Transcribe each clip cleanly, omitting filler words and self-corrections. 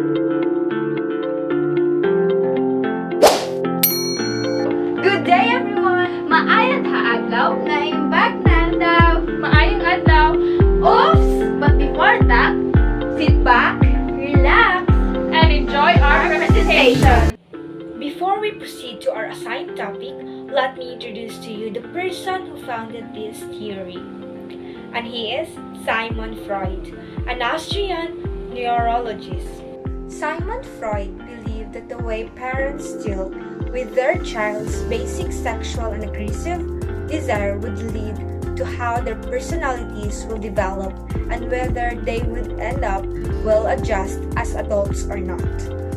Good day everyone! Maayong haadlaw na imbag na daw. Maayong adlaw. Oops! But before that, sit back, relax, And enjoy our presentation. Before we proceed to our assigned topic, let me introduce to you the person who founded this theory. And he is Sigmund Freud, an Austrian neurologist. Sigmund Freud believed that the way parents deal with their child's basic sexual and aggressive desire would lead to how their personalities will develop and whether they would end up well adjust as adults or not.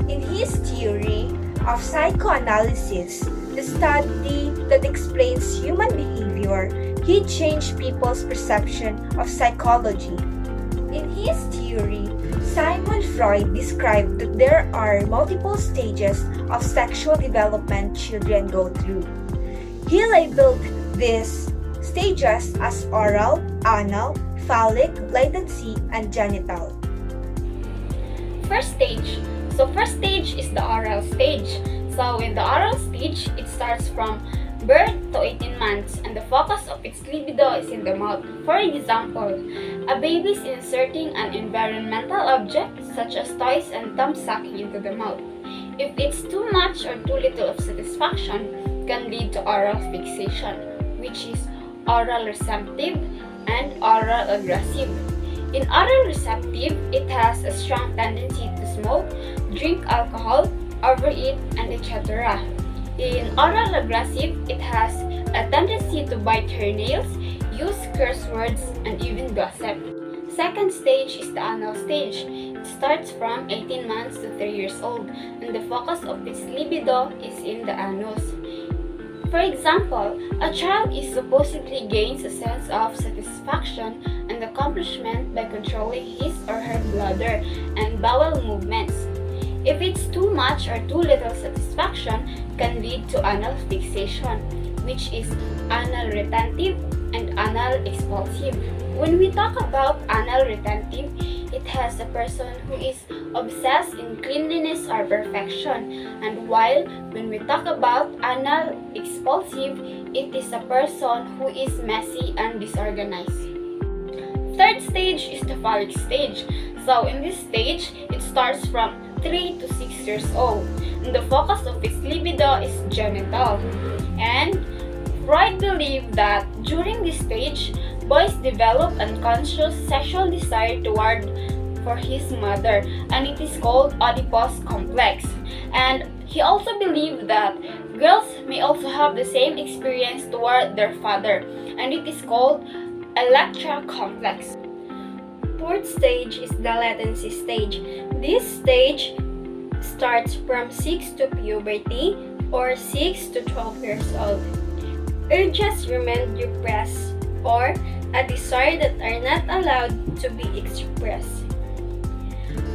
In his theory of psychoanalysis, the study that explains human behavior, he changed people's perception of psychology. In his theory, Sigmund Freud described that there are multiple stages of sexual development children go through. He labeled these stages as oral, anal, phallic, latency, and genital. First stage. First stage is the oral stage. So in the oral stage, it starts from birth to 18 months and the focus of its libido is in the mouth. For example, a baby is inserting an environmental object such as toys and thumb sucking into the mouth. If it's too much or too little of satisfaction, it can lead to oral fixation, which is oral receptive and oral aggressive. In oral receptive, it has a strong tendency to smoke, drink alcohol, overeat, and etc. In oral aggressive, it has a tendency to bite her nails, use curse words, and even gossip. Second stage is the anal stage. It starts from 18 months to 3 years old, and the focus of its libido is in the anus. For example, a child is supposedly gains a sense of satisfaction and accomplishment by controlling his or her bladder and bowel movements. If it's too much or too little satisfaction, can lead to anal fixation, which is anal retentive and anal expulsive. When we talk about anal retentive, it has a person who is obsessed in cleanliness or perfection, and while when we talk about anal expulsive, it is a person who is messy and disorganized. Third stage is the phallic stage. So in this stage, it starts from 3 to 6 years old, and the focus of its libido is genital. And Freud believed that during this stage, boys develop unconscious sexual desire toward for his mother, and it is called Oedipus complex. And he also believed that girls may also have the same experience toward their father, and it is called Electra complex. Fourth stage is the latency stage. This stage starts from 6 to puberty or 6 to 12 years old. Urges remain repressed or a desire that are not allowed to be expressed.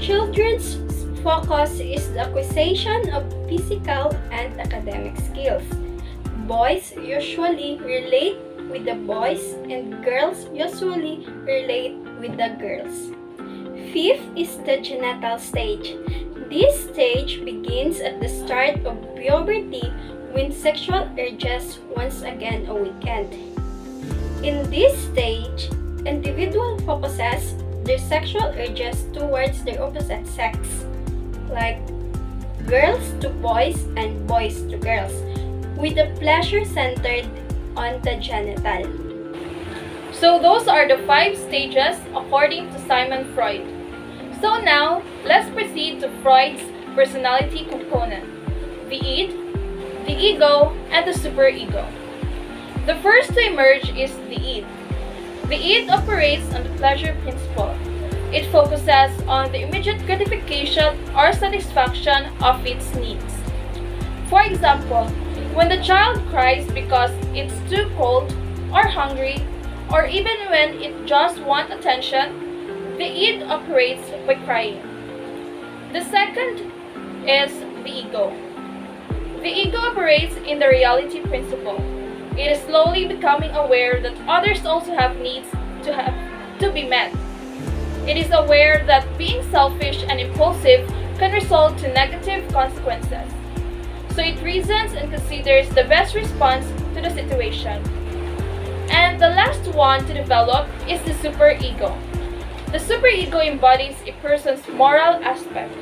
Children's focus is the acquisition of physical and academic skills. Boys usually relate with the boys and girls usually relate with the girls. Fifth is the genital stage. This stage begins at the start of puberty when sexual urges once again awakened. In this stage, individual focuses their sexual urges towards their opposite sex, like girls to boys and boys to girls, with the pleasure centered on the genital. So those are the 5 stages according to Sigmund Freud. So now, let's proceed to Freud's personality component, the id, the ego, and the superego. The first to emerge is the id. The id operates on the pleasure principle. It focuses on the immediate gratification or satisfaction of its needs. For example, when the child cries because it's too cold or hungry, or even when it just wants attention, the id operates by crying. The second is the ego. The ego operates in the reality principle. It is slowly becoming aware that others also have needs to be met. It is aware that being selfish and impulsive can result to negative consequences. So it reasons and considers the best response to the situation. And the last one to develop is the superego. The superego embodies a person's moral aspect.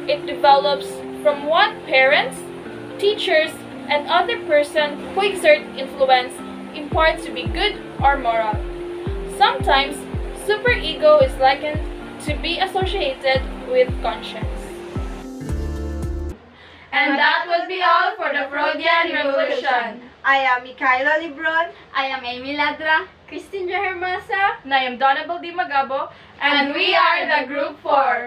It develops from what parents, teachers, and other persons who exert influence impart to be good or moral. Sometimes, superego is likened to be associated with conscience. And that would be all for the Freudian Revolution. I am Micaela Libron. I am Amy Ladra. Christine Hermosa, And I am Donna Baldimagabo, and we are the Group 4.